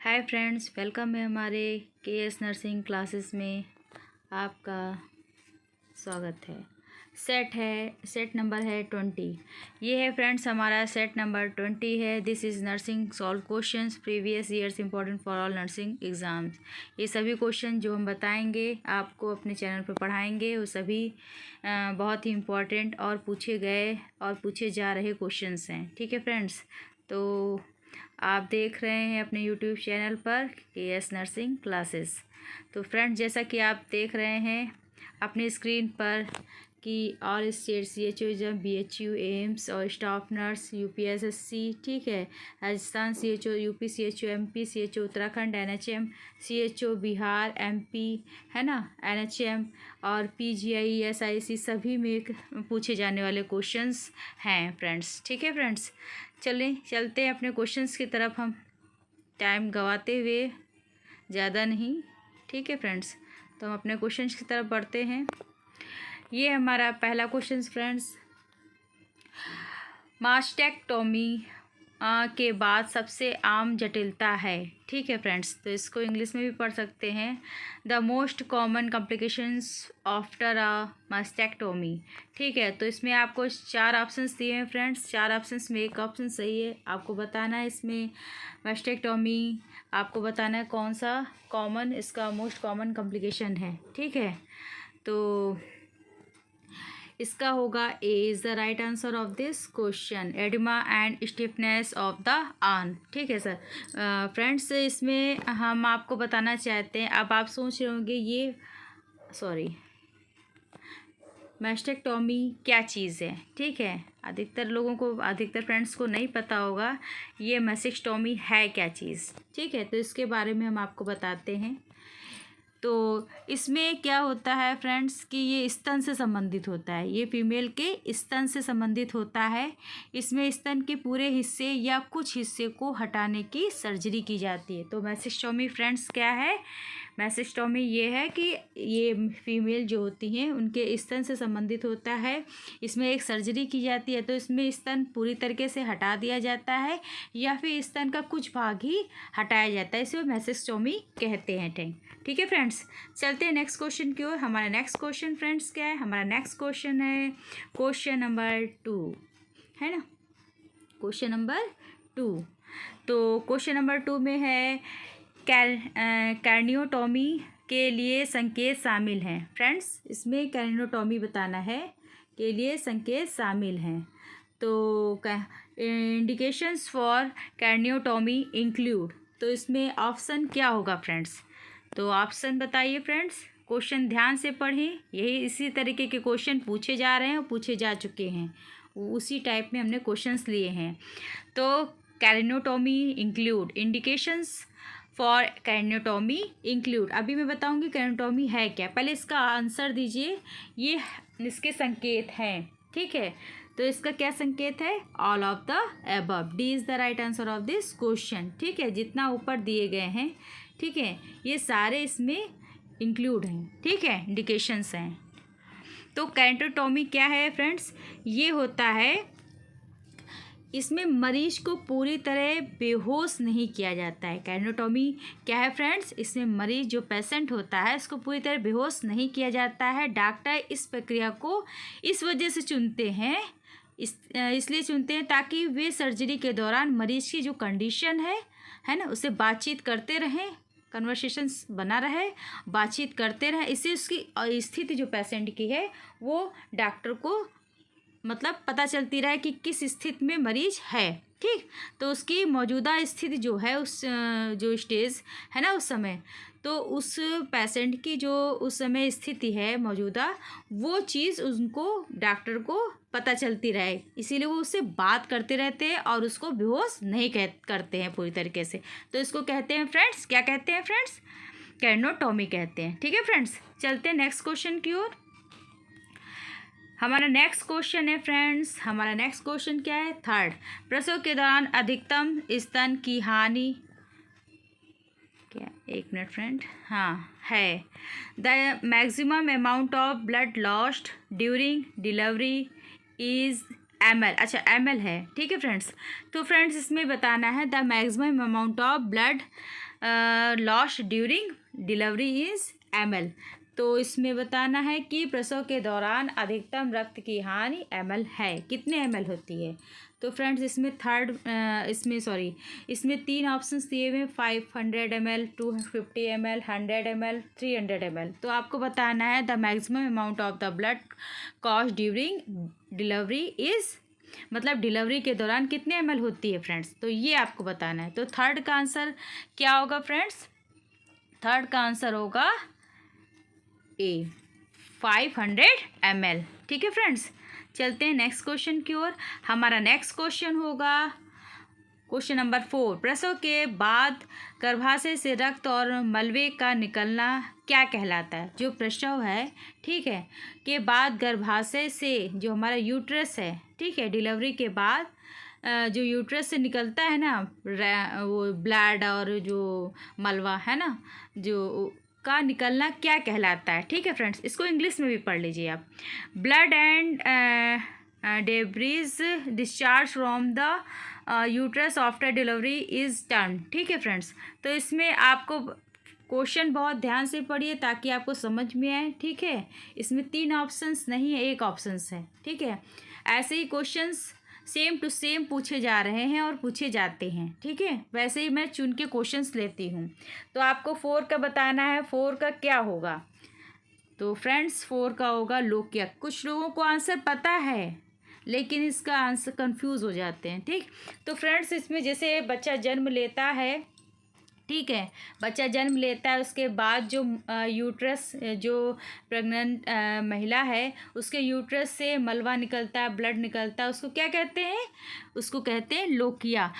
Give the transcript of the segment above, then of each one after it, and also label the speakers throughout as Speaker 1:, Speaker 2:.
Speaker 1: Hi friends, welcome है हमारे KS nursing classes में। आपका स्वागत है। सेट नंबर है 20। ये है फ्रेंड्स हमारा सेट नंबर 20 है। This is nursing solve questions previous years important for all nursing exams. ये सभी क्वेश्चन जो हम बताएंगे आपको अपने चैनल पर पढ़ाएंगे वो सभी बहुत ही इम्पोर्टेंट और पूछे गए और पूछे जा रहे क्वेश्चंस हैं। ठीक है फ्रेंड्स, तो आप देख रहे हैं अपने यूट्यूब चैनल पर केएस नर्सिंग क्लासेस। तो फ्रेंड्स, जैसा कि आप देख रहे हैं अपनी स्क्रीन पर कि all state CHO exam BHU AIIMS और स्टाफ नर्स UPSSC, ठीक है, Rajasthan CHO, UP CHO, MP CHO, Uttarakhand NHM CHO, Bihar MP, है ना, NHM और PGI SIC सभी में पूछे जाने वाले क्वेश्चंस हैं फ्रेंड्स। ठीक है फ्रेंड्स, चलते हैं अपने क्वेश्चंस की तरफ, हम टाइम गवाते हुए ज़्यादा नहीं। ठीक है फ्रेंड्स, तो हम अपने क्वेश्चंस की तरफ बढ़ते हैं। ये हमारा पहला क्वेश्चन फ्रेंड्स, मास्टेक्टोमी के बाद सबसे आम जटिलता है। ठीक है फ्रेंड्स, तो इसको इंग्लिश में भी पढ़ सकते हैं, the most common complications after a mastectomy. ठीक है, तो इसमें आपको 4 ऑप्शंस दिए हैं फ्रेंड्स। 4 ऑप्शंस में एक ऑप्शन सही है। आपको बताना है इसमें मास्टेक्टोमी, आपको बताना है कौन सा कॉमन इसका मोस्ट कॉमन कॉम्प्लिकेशन है। ठीक है, तो इसका होगा A is the right answer of this question, oedema and stiffness of the arm. ठीक है सर। फ्रेंड्स, इसमें हम आपको बताना चाहते हैं, अब आप सोच रहे होंगे ये मास्टेक्टोमी क्या चीज़ है। ठीक है, अधिकतर फ्रेंड्स को नहीं पता होगा ये मास्टेक्टोमी है क्या चीज़। ठीक है, तो इसके बारे में हम आपको बताते हैं। तो इसमें क्या होता है फ्रेंड्स कि ये स्तन से संबंधित होता है, ये फीमेल के स्तन से संबंधित होता है। इसमें स्तन के पूरे हिस्से या कुछ हिस्से को हटाने की सर्जरी की जाती है। तो मास्टेक्टोमी फ्रेंड्स क्या है? मास्टेक्टोमी ये है कि ये फीमेल जो होती हैं उनके स्तन से संबंधित होता है। इसमें एक सर्जरी की जाती है, तो इसमें स्तन पूरी तरीके से हटा दिया जाता है या फिर स्तन का कुछ भाग ही हटाया जाता है, इसे मास्टेक्टोमी कहते हैं। ठीक है फ्रेंड्स, चलते हैं नेक्स्ट क्वेश्चन की ओर। हमारा नेक्स्ट क्वेश्चन फ्रेंड्स क्या है? हमारा नेक्स्ट क्वेश्चन है क्वेश्चन नंबर 2, है ना, क्वेश्चन नंबर 2। तो क्वेश्चन नंबर 2 में है कैर्नियोटोमी के लिए संकेत शामिल हैं। फ्रेंड्स, इसमें कैर्नियोटोमी बताना है के लिए संकेत शामिल हैं। तो इंडिकेशंस फॉर कैर्नियोटोमी इंक्लूड, तो इसमें ऑप्शन क्या होगा फ्रेंड्स? तो ऑप्शन बताइए फ्रेंड्स, क्वेश्चन ध्यान से पढ़ें, यही इसी तरीके के क्वेश्चन पूछे जा रहे हैं और पूछे जा चुके हैं, उसी टाइप में हमने क्वेश्चंस लिए हैं। तो कैर्नियोटोमी इंक्लूड, इंडिकेशंस फॉर कैर्नियोटोमी इंक्लूड, अभी मैं बताऊंगी कैर्नियोटोमी है क्या, पहले इसका आंसर दीजिए। ये इसके संकेत हैं। ठीक है, तो इसका क्या संकेत है? All of the above, D is the right answer of this question. ठीक है, जितना ऊपर दिए गए हैं, ठीक है, ये सारे इसमें इंक्लूड हैं। ठीक है, इंडिकेशंस हैं। तो कैर्नियोटोमी क्या है फ्रेंड्स? ये होता है, इसमें मरीज को पूरी तरह बेहोश नहीं किया जाता है। कैर्नियोटोमी क्या है फ्रेंड्स? इसमें मरीज जो पेशेंट होता है इसको पूरी तरह बेहोश नहीं किया जाता है। डॉक्टर इस प्रक्रिया को इस वजह से चुनते हैं, इसलिए चुनते हैं ताकि वे सर्जरी के दौरान मरीज की जो कंडीशन है ना, उससे बातचीत करते रहें, कन्वर्सेशंस बना रहे, बातचीत करते रहें, इससे उसकी स्थिति जो पेशेंट की है वो डॉक्टर को मतलब पता चलती रहे कि किस स्थिति में मरीज है। ठीक, तो उसकी मौजूदा स्थिति जो है, उस जो स्टेज है ना उस समय, तो उस पेशेंट की जो उस समय स्थिति है मौजूदा, वो चीज़ उनको डॉक्टर को पता चलती रहे, इसीलिए वो उससे बात करते रहते हैं और उसको बेहोश नहीं करते हैं पूरी तरीके से। तो इसको कहते हैं फ्रेंड्स, क्या कहते हैं फ्रेंड्स? कैर्नियोटोमी कहते हैं। ठीक है फ्रेंड्स, चलते हैं नेक्स्ट क्वेश्चन की ओर। हमारा नेक्स्ट क्वेश्चन है फ्रेंड्स, हमारा नेक्स्ट क्वेश्चन क्या है? 3rd, प्रसव के दौरान अधिकतम स्तन की हानि क्या? एक मिनट फ्रेंड, हाँ है, the maximum amount of blood lost during delivery is ml। अच्छा, ml है। ठीक है फ्रेंड्स, तो फ्रेंड्स इसमें बताना है the maximum amount of blood loss during delivery is ml। तो इसमें बताना है कि प्रसव के दौरान अधिकतम रक्त की हानि ml है, कितने ml होती है। तो फ्रेंड्स इसमें 3 ऑप्शंस दिए हुए हैं, 500 ml, 250 ml, 100 ml, 300 ml। तो आपको बताना है the maximum amount of the blood cost during delivery is, मतलब डिलीवरी के दौरान कितने ml होती है फ्रेंड्स, तो ये आपको बताना है। तो थर्ड का आंसर क्या होगा फ्रेंड्स, थर्ड का आंसर होगा ए, 500 ml। ठीक है फ्रेंड्स, चलते हैं नेक्स्ट क्वेश्चन की ओर। हमारा नेक्स्ट क्वेश्चन होगा क्वेश्चन नंबर 4। प्रसव के बाद गर्भाशय से रक्त और मलबे का निकलना क्या कहलाता है। जो प्रसव है, ठीक है, के बाद गर्भाशय से जो हमारा यूट्रस है, ठीक है, डिलीवरी के बाद जो यूट्रस से निकलता है ना वो ब्लड और जो मलबा है ना जो का निकलना क्या कहलाता है। ठीक है फ्रेंड्स, इसको इंग्लिश में भी पढ़ लीजिए आप। Blood and debris discharge from the uterus after delivery is turn. ठीक है फ्रेंड्स, तो इसमें आपको क्वेश्चन बहुत ध्यान से पढ़िए ताकि आपको समझ में आए। ठीक है, इसमें 3 ऑप्शंस नहीं है, 1 ऑप्शंस है। ठीक है, ऐसे ही क्वेश्चंस सेम टू सेम पूछे जा रहे हैं और पूछे जाते हैं। ठीक है, वैसे ही मैं चुन के क्वेश्चंस लेती हूँ। तो आपको 4 का बताना है, 4 का क्या होगा। तो फ्रेंड्स 4 का होगा लोकिया। कुछ लोगों को आंसर पता है लेकिन इसका आंसर कंफ्यूज हो जाते हैं। ठीक, तो फ्रेंड्स इसमें जैसे बच्चा जन्म लेता है, ठीक है, बच्चा जन्म लेता है, उसके बाद जो यूट्रस जो प्रेग्नेंट महिला है उसके यूट्रस से मलबा निकलता है, ब्लड निकलता है, उसको क्या कहते हैं, उसको कहते हैं लोकिया।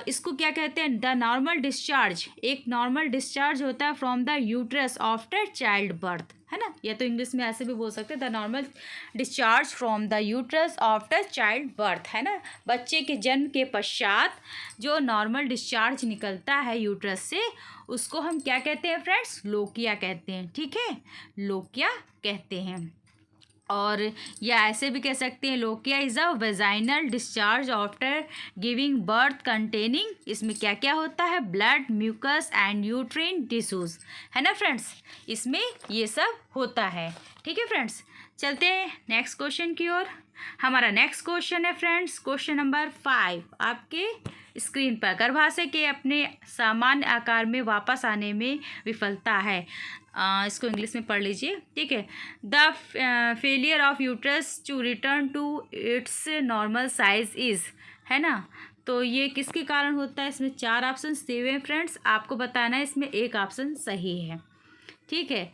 Speaker 1: इसको क्या कहते हैं, द नॉर्मल डिस्चार्ज। एक नॉर्मल डिस्चार्ज होता है from the uterus after child birth, है ना, या तो इंग्लिश में ऐसे भी बोल सकते हैं the normal discharge from the uterus after child birth, है ना, बच्चे के जन्म के पश्चात जो नॉर्मल डिस्चार्ज निकलता है यूट्रस से उसको हम क्या कहते हैं फ्रेंड्स, लोकिया कहते हैं। ठीक है, लोकिया कहते हैं। और या ऐसे भी कह सकते हैं lochia is a vaginal discharge after giving birth containing, इसमें क्या क्या होता है, blood, mucus and uterine tissues, है ना फ्रेंड्स, इसमें ये सब होता है। ठीक है फ्रेंड्स, चलते हैं नेक्स्ट क्वेश्चन की ओर। हमारा नेक्स्ट क्वेश्चन है फ्रेंड्स क्वेश्चन नंबर 5 आपके स्क्रीन पर। गर्भाशय के अपने सामान्य आकार में वापस आने में विफलता है। इसको इंग्लिश में पढ़ लीजिए। ठीक है, the failure of uterus to return to its normal size is, है ना, तो ये किसके कारण होता है। इसमें 4 ऑप्शन दिए हुए हैं फ्रेंड्स, आपको बताना है इसमें 1 ऑप्शन सही है। ठीक है,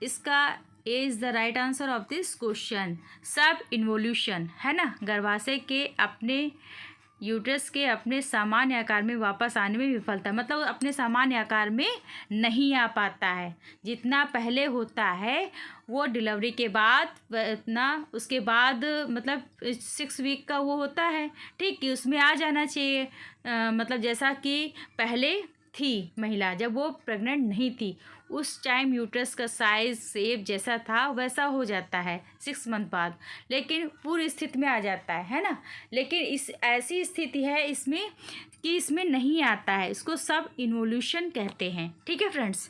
Speaker 1: इसका A is the right answer of this question. सब इन्वोल्यूशन, है ना, गर्भाशय के अपने यूट्रस के अपने सामान्य आकार में वापस आने में विफलता, मतलब अपने सामान्य आकार में नहीं आ पाता है। जितना पहले होता है वो डिलीवरी के बाद इतना, उसके बाद मतलब 6 वीक का वो होता है, ठीक, कि उसमें आ जाना चाहिए। मतलब जैसा कि पहले थी महिला जब वो प्रेग्नेंट नहीं थी उस टाइम यूट्रस का साइज शेप जैसा था वैसा हो जाता है 6 मंथ बाद, लेकिन पूरी स्थिति में आ जाता है ना। लेकिन इस ऐसी स्थिति है इसमें कि इसमें नहीं आता है, इसको सब इन्वोल्यूशन कहते हैं। ठीक है फ्रेंड्स,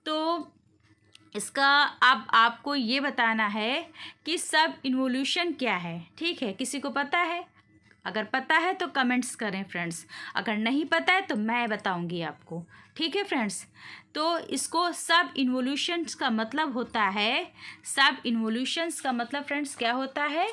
Speaker 1: तो इसका अब आपको ये बताना है कि सब इन्वोल्यूशन क्या है। ठीक है, किसी को पता है, अगर पता है तो कमेंट्स करें फ्रेंड्स, अगर नहीं पता है तो मैं बताऊंगी आपको। ठीक है फ्रेंड्स, तो इसको सब इन्वोल्यूशंस का मतलब होता है, सब इन्वोल्यूशंस का मतलब फ्रेंड्स क्या होता है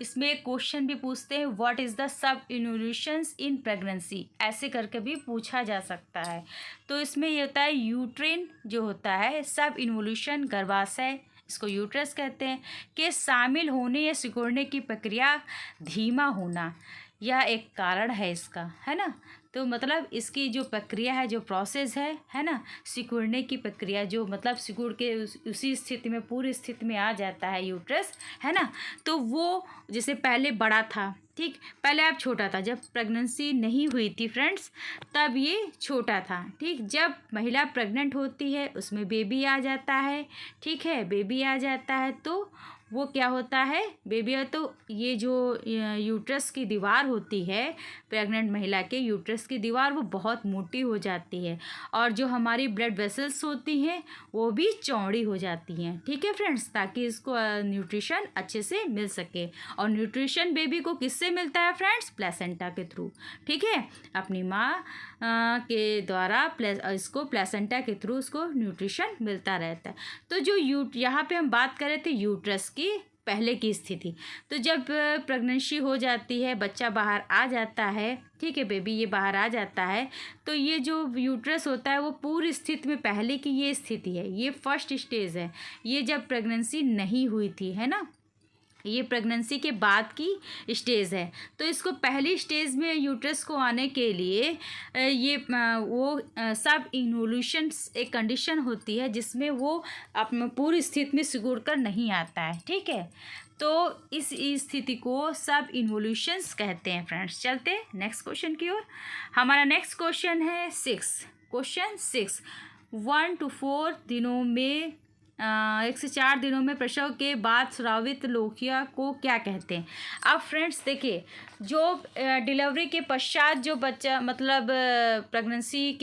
Speaker 1: इसमें एक क्वेश्चन भी पूछते हैं, what is the sub इन्वोल्यूशंस in pregnancy, ऐसे करके भी पूछा जा सकता है। तो इसमें ये होता है यूट्रिन जो होता है, सब इन्वोल्यूशन गर्भाशय, इसको यूट्रस कहते हैं, के शामिल होने या सिकुड़ने की प्रक्रिया धीमा होना, यह एक कारण है इसका, है ना। तो मतलब इसकी जो प्रक्रिया है, जो प्रोसेस है ना, सिकुड़ने की प्रक्रिया, जो मतलब सिकुड़ के उसी स्थिति में पूरी स्थिति में आ जाता है यूट्रस, है ना। तो वो जैसे पहले बड़ा था, ठीक, पहले आप छोटा था, जब प्रेगनेंसी नहीं हुई थी फ्रेंड्स तब ये छोटा था, ठीक। जब महिला प्रेग्नेंट होती है उसमें बेबी आ जाता है, ठीक है, बेबी आ जाता है तो वो क्या होता है बेबी है, तो ये जो यूट्रस की दीवार होती है प्रेग्नेंट महिला के यूट्रस की दीवार वो बहुत मोटी हो जाती है, और जो हमारी ब्लड वेसल्स होती हैं वो भी चौड़ी हो जाती हैं। ठीक है फ्रेंड्स, ताकि इसको न्यूट्रिशन अच्छे से मिल सके। और न्यूट्रिशन बेबी को किससे मिलता है फ्रेंड्स? प्लेसेंटा के थ्रू। ठीक है, अपनी माँ के द्वारा इसको प्लेसेंटा के थ्रू उसको न्यूट्रिशन मिलता रहता है। तो जो यहाँ पे हम बात कर रहे थे यूट्रस की पहले की स्थिति, तो जब प्रेगनेंसी हो जाती है, बच्चा बाहर आ जाता है, ठीक है बेबी ये बाहर आ जाता है, तो ये जो यूट्रस होता है वो पूरी स्थिति में पहले की ये स्थिति है, ये फर्स्ट स्टेज है। ये जब प्रेगनेंसी नहीं हुई थी, है ना, ये प्रेगनेंसी के बाद की स्टेज है। तो इसको पहली स्टेज में यूट्रस को आने के लिए ये सब इन्वोल्यूशन एक कंडीशन होती है जिसमें वो अपने पूरी स्थिति में सिकुड़ कर नहीं आता है। ठीक है, तो इस स्थिति को सब इन्वोल्यूशंस कहते हैं फ्रेंड्स। चलते नेक्स्ट क्वेश्चन की ओर। हमारा नेक्स्ट क्वेश्चन है क्वेश्चन 6 1 to 4 दिनों में 1 से 4 दिनों में प्रसव के बाद स्रावित लोकिया को क्या कहते हैं? अब फ्रेंड्स देखिए, जो डिलीवरी के पश्चात जो बच्चा मतलब प्रेगनेंसी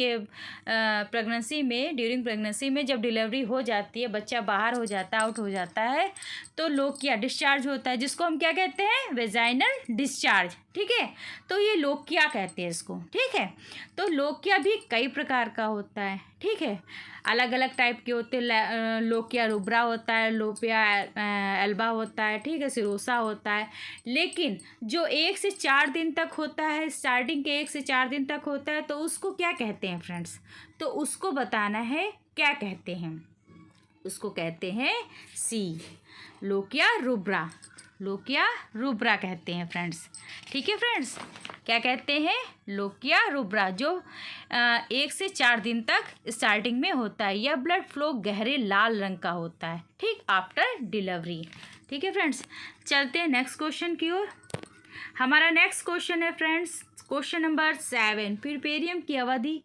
Speaker 1: में ड्यूरिंग प्रेगनेंसी में जब डिलीवरी हो जाती है, बच्चा बाहर हो जाता है, आउट हो जाता है, तो लोकिया डिस्चार्ज होता है, जिसको हम क्या कहते हैं? Vaginal discharge. ठीक है, तो ये लोकिया कहते हैं इसको। ठीक है, तो लोकिया भी कई प्रकार का होता है। ठीक है, अलग अलग टाइप के होते हैं। लोकिया रुब्रा होता है, लोकिया एल्बा होता है, ठीक है, सिरोसा होता है। लेकिन जो 1 से 4 दिन तक होता है, स्टार्टिंग के 1 से 4 दिन तक होता है, तो उसको क्या कहते हैं फ्रेंड्स? तो उसको बताना है क्या कहते हैं। उसको कहते हैं लोकिया रुब्रा कहते हैं फ्रेंड्स। ठीक है फ्रेंड्स, क्या कहते हैं? लोकिया रुब्रा, जो 1 से 4 दिन तक स्टार्टिंग में होता है। यह ब्लड फ्लो गहरे लाल रंग का होता है, ठीक, आफ्टर डिलीवरी। ठीक है फ्रेंड्स, चलते हैं नेक्स्ट क्वेश्चन की ओर। हमारा नेक्स्ट क्वेश्चन है फ्रेंड्स क्वेश्चन नंबर 7। प्रिपेरियम की अवधि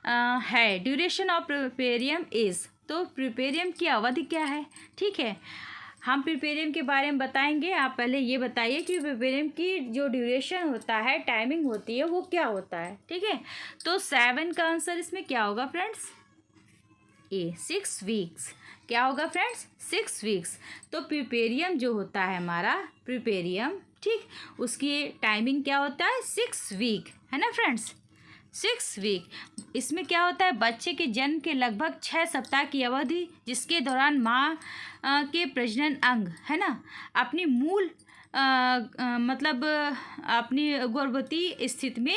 Speaker 1: है, ड्यूरेशन ऑफ प्रिपेरियम इज। तो प्रिपेरियम की अवधि क्या है? ठीक है, हम प्रिपेरियम के बारे में बताएंगे। आप पहले ये बताइए कि प्रिपेरियम की जो ड्यूरेशन होता है, टाइमिंग होती है, वो क्या होता है। ठीक है, तो 7 का आंसर इसमें क्या होगा फ्रेंड्स? ए 6 वीक्स। क्या होगा फ्रेंड्स? 6 वीक्स। तो प्रिपेरियम जो होता है हमारा प्रिपेरियम, ठीक, उसकी टाइमिंग क्या होता है? 6 वीक, है ना फ्रेंड्स, 6 वीक। इसमें क्या होता है? बच्चे के जन्म के लगभग 6 सप्ताह की अवधि, जिसके दौरान माँ के प्रजनन अंग, है ना, अपनी मूल मतलब अपनी गर्भवती स्थिति में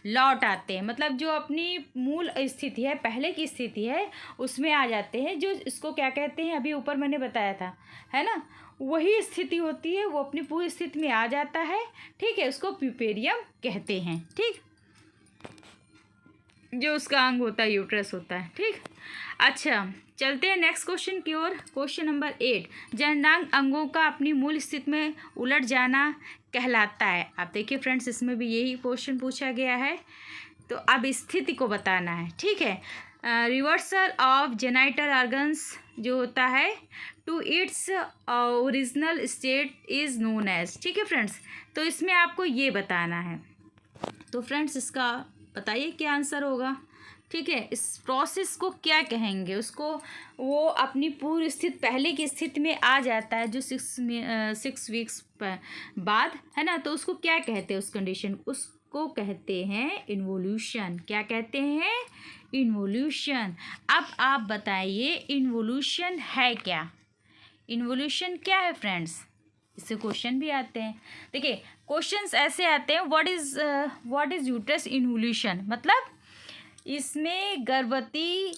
Speaker 1: लौट आते हैं। मतलब जो अपनी मूल स्थिति है, पहले की स्थिति है, उसमें आ जाते हैं। जो इसको क्या कहते हैं? अभी ऊपर मैंने बताया था, है ना, वही स्थिति होती है, वो अपनी पूरी स्थिति में आ जाता है। ठीक है, उसको प्यूपेरियम कहते हैं। ठीक, जो उसका अंग होता है, यूट्रस होता है। ठीक, अच्छा, चलते हैं नेक्स्ट क्वेश्चन की ओर। Question number 8। जननांग अंगों का अपनी मूल स्थिति में उलट जाना कहलाता है। आप देखिए फ्रेंड्स, इसमें भी यही क्वेश्चन पूछा गया है, तो अब स्थिति को बताना है। ठीक है, रिवर्सल ऑफ जेनाइटल ऑर्गन्स जो होता है to its original state is known as. ठीक है फ्रेंड्स, तो इसमें आपको ये बताना है। तो फ्रेंड्स, इसका बताइए क्या आंसर होगा। ठीक है, इस प्रोसेस को क्या कहेंगे? उसको वो अपनी पूरी स्थिति, पहले की स्थिति में आ जाता है, जो 6 वीक्स बाद, है ना, तो उसको क्या कहते हैं? उस कंडीशन उसको कहते हैं इन्वोल्यूशन। क्या कहते हैं? इन्वोल्यूशन। अब आप बताइए इन्वोल्यूशन है क्या? इन्वोल्यूशन क्या है फ्रेंड्स? इससे क्वेश्चन भी आते हैं। देखिए, क्वेश्चंस ऐसे आते हैं, व्हाट इज़ यूट्रस इन्वोल्यूशन। मतलब इसमें गर्भवती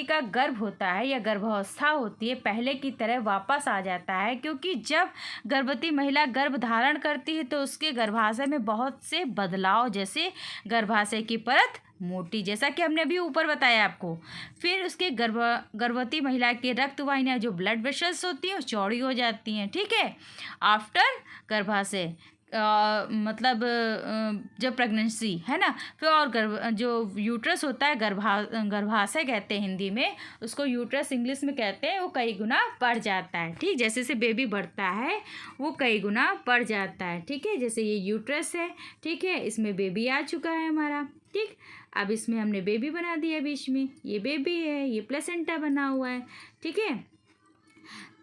Speaker 1: का गर्भ होता है या गर्भावस्था होती है, पहले की तरह वापस आ जाता है। क्योंकि जब गर्भवती महिला गर्भ धारण करती है तो उसके गर्भाशय में बहुत से बदलाव, जैसे गर्भाशय की परत मोटी, जैसा कि हमने अभी ऊपर बताया आपको। फिर उसके गर्भवती महिला के रक्त वाहिनियाँ, जो ब्लड वेसल्स होती हैं, चौड़ी हो जाती हैं। ठीक है, आफ्टर गर्भाशय मतलब जब प्रेगनेंसी है ना, फिर और जो यूट्रस होता है गर्भाशय कहते हैं हिंदी में, उसको यूट्रस इंग्लिश में कहते हैं, वो कई गुना बढ़ जाता है। ठीक, जैसे जैसे बेबी बढ़ता है वो कई गुना बढ़ जाता है। ठीक है, जैसे ये यूट्रस है, ठीक है, इसमें बेबी आ चुका है हमारा। ठीक, अब इसमें हमने बेबी बना दिया बीच में, ये बेबी है, ये प्लेसेंटा बना हुआ है। ठीक है,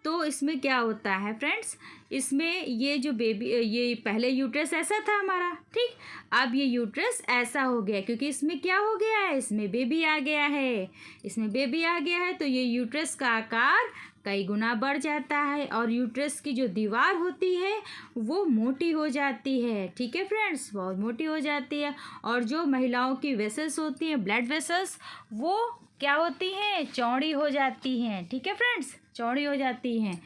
Speaker 1: तो इसमें क्या होता है फ्रेंड्स, इसमें ये जो बेबी, ये पहले यूट्रस ऐसा था हमारा। ठीक, अब ये यूट्रस ऐसा हो गया क्योंकि इसमें क्या हो गया है, इसमें बेबी आ गया है। इसमें बेबी आ गया है तो ये यूट्रस का आकार कई गुना बढ़ जाता है और यूट्रस की जो दीवार होती है वो मोटी हो जाती है। ठीक है फ्रेंड्स, बहुत मोटी हो जाती है। और जो महिलाओं की वेसल्स होती हैं, ब्लड वेसल्स, वो क्या होती हैं, चौड़ी हो जाती हैं। ठीक है फ्रेंड्स, चौड़ी हो जाती हैं।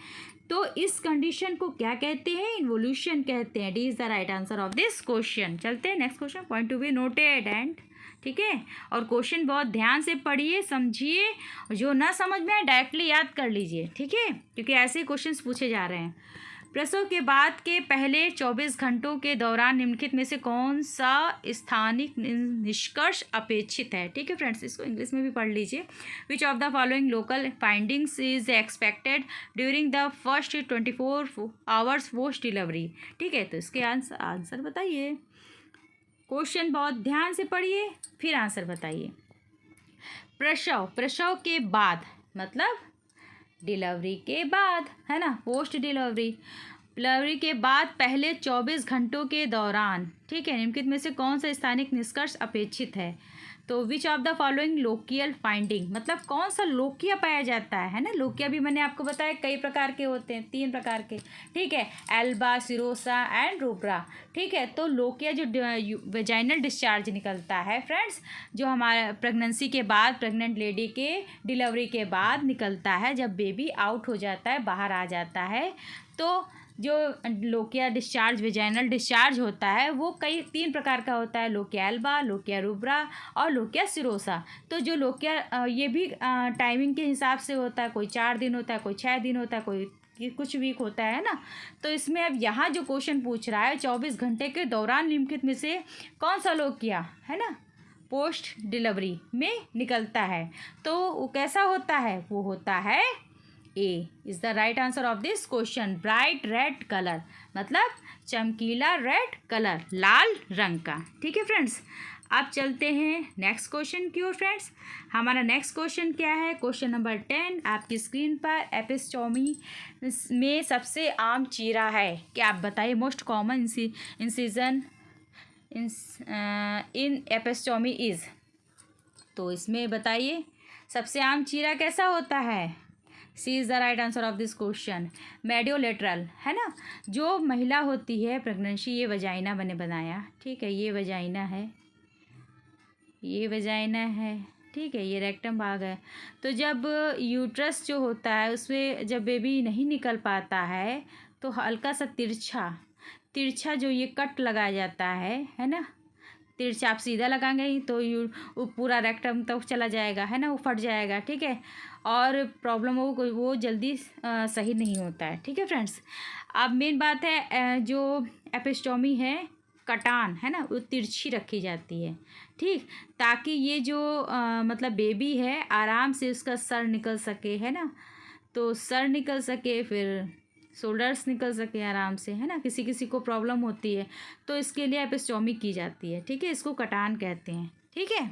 Speaker 1: तो इस कंडीशन को क्या कहते हैं, इन्वोल्यूशन कहते हैं। D is the right answer of this question. चलते हैं next question, point to be noted and. ठीक है, और क्वेश्चन बहुत ध्यान से पढ़िए, समझिए, जो ना समझ में आए डायरेक्टली याद कर लीजिए। ठीक है, क्योंकि ऐसे क्वेश्चंस पूछे जा रहे हैं। प्रसव के बाद के पहले 24 घंटों के दौरान निम्नलिखित में से कौन सा स्थानिक निष्कर्ष अपेक्षित है। ठीक है फ्रेंड्स, इसको इंग्लिश में भी पढ़ लीजिए। विच of the following local findings is expected during the first 24 hours post delivery. ठीक है, तो इसके आंसर बताइए। क्वेश्चन बहुत ध्यान से पढ़िए, फिर आंसर बताइए। प्रसव के बाद मतलब डिलीवरी के बाद, है ना, पोस्ट डिलीवरी के बाद पहले 24 घंटों के दौरान, ठीक है, निम्नलिखित में से कौन सा स्थानिक निष्कर्ष अपेक्षित है। तो which of the following logical finding, मतलब कौन सा लोकिया पाया जाता है ना। लोकिया भी मैंने आपको बताया कई प्रकार के होते हैं, 3 प्रकार के। ठीक है, एल्बा, सिरोसा एंड रूब्रा। ठीक है, तो लोकिया जो वेजाइनल डिस्चार्ज निकलता है फ्रेंड्स, जो हमारा प्रेगनेंसी के बाद, प्रेग्नेंट लेडी के डिलीवरी के बाद निकलता है, जब बेबी आउट हो जाता है, बाहर आ जाता है, तो जो लोकिया डिस्चार्ज, वेजाइनल डिस्चार्ज होता है, वो 3 प्रकार का होता है। लोकिया एल्बा, लोकिया रूब्रा और लोकिया सिरोसा। तो जो लोकिया, ये भी टाइमिंग के हिसाब से होता है, कोई 4 दिन होता है, कोई 6 दिन होता है, कोई कुछ वीक होता है ना। तो इसमें अब यहाँ जो क्वेश्चन पूछ रहा है, 24 घंटे के दौरान निम्नलिखित में से कौन सा लोकिया, है ना, पोस्ट डिलीवरी में निकलता है, तो वो कैसा होता है, वो होता है A is the right answer of this question. Bright red colour, मतलब चमकीला रेड कलर, लाल रंग का। ठीक है फ्रेंड्स, अब चलते हैं नेक्स्ट क्वेश्चन की ओर फ्रेंड्स। हमारा नेक्स्ट क्वेश्चन क्या है, क्वेश्चन नंबर 10 आपकी स्क्रीन पर। एपिस्टोमी में सबसे आम चीरा है, क्या आप बताइए। Most common incision in episiotomy is, तो इसमें बताइए सबसे आम चीरा कैसा होता है। C is the right answer of this question, mediolateral, है ना। जो महिला होती है प्रेगनेंसी, ये वजाइना मैंने बनाया, ठीक है, ये वजाइना है, ये वजाइना है, ठीक है, ये रेक्टम भाग है। तो जब यूट्रस जो होता है उसमें जब बेबी नहीं निकल पाता है, तो हल्का सा तिरछा जो ये कट लगाया जाता है ना। तिरछा आप सीधा लगाएंगे ही तो वो पूरा रेक्टम तक चला जाएगा, है ना, वो फट जाएगा। ठीक है, और प्रॉब्लम वो जल्दी सही नहीं होता है। ठीक है फ्रेंड्स, अब मेन बात है, जो एपिस्टोमी है, कटान, है ना, वो तिरछी रखी जाती है। ठीक, ताकि ये जो मतलब बेबी है आराम से उसका सर निकल सके, है ना, तो सर निकल सके, फिर शोल्डर्स निकल सके आराम से, है ना। किसी किसी को प्रॉब्लम होती है तो इसके लिए एपिस्टोमी की जाती है। ठीक है, इसको कटान कहते हैं। ठीक है,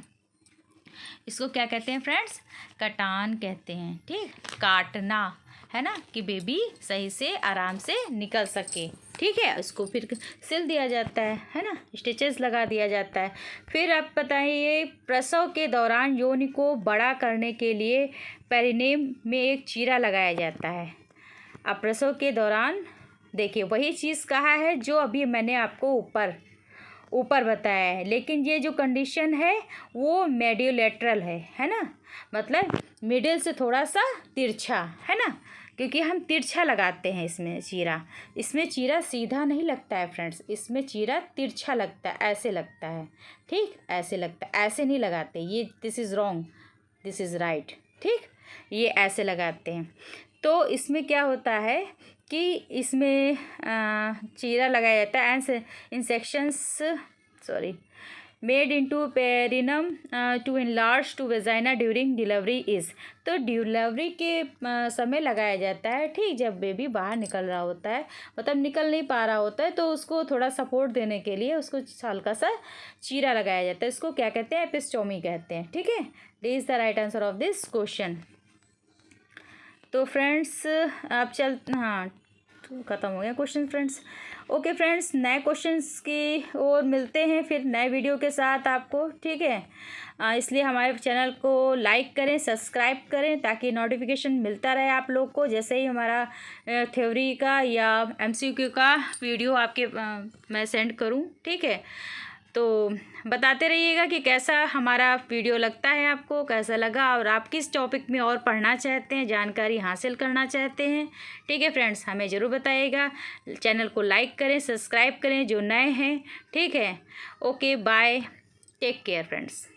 Speaker 1: इसको क्या कहते हैं फ्रेंड्स, कटान कहते हैं। ठीक, काटना, है ना, कि बेबी सही से आराम से निकल सके। ठीक है, इसको फिर सिल दिया जाता है ना, स्टिचेस लगा दिया जाता है। फिर आप बताइए, प्रसव के दौरान योनि को बड़ा करने के लिए पेरिनेम में एक चीरा लगाया जाता है। अब प्रसव के दौरान देखिए वही चीज़ कहा है जो अभी मैंने आपको ऊपर बताया है, लेकिन ये जो कंडीशन है वो मेडियोलेटरल है ना, मतलब मिडिल से थोड़ा सा तिरछा, है ना, क्योंकि हम तिरछा लगाते हैं इसमें चीरा सीधा नहीं लगता है फ्रेंड्स, इसमें चीरा तिरछा लगता है, ऐसे लगता है। ठीक, ऐसे लगता है, ऐसे नहीं लगाते, ये this is wrong, this is right. ठीक, ये ऐसे लगाते हैं। तो इसमें क्या होता है कि इसमें चीरा लगाया जाता है and incisions made into perineum to enlarge to vagina during delivery is. तो डिलीवरी के समय लगाया जाता है, ठीक, जब बेबी बाहर निकल रहा होता है, मतलब निकल नहीं पा रहा होता है, तो उसको थोड़ा सपोर्ट देने के लिए उसको हल्का सा चीरा लगाया जाता है। इसको क्या कहते हैं? एपिस्टोमी कहते हैं, ठीक है। This is the right answer of this question. तो फ्रेंड्स अब हाँ, ख़त्म हो गया क्वेश्चन फ्रेंड्स। ओके फ्रेंड्स, नए क्वेश्चंस की ओर मिलते हैं फिर नए वीडियो के साथ आपको, ठीक है। इसलिए हमारे चैनल को लाइक करें, सब्सक्राइब करें, ताकि नोटिफिकेशन मिलता रहे आप लोग को जैसे ही हमारा थ्योरी का या MCQ का वीडियो आपके मैं सेंड करूं, ठीक है। तो बताते रहिएगा कि कैसा हमारा वीडियो लगता है, आपको कैसा लगा, और आप किस टॉपिक में और पढ़ना चाहते हैं, जानकारी हासिल करना चाहते हैं, ठीक है फ्रेंड्स, हमें ज़रूर बताइएगा। चैनल को लाइक करें, सब्सक्राइब करें जो नए हैं, ठीक है। Okay bye, take care friends.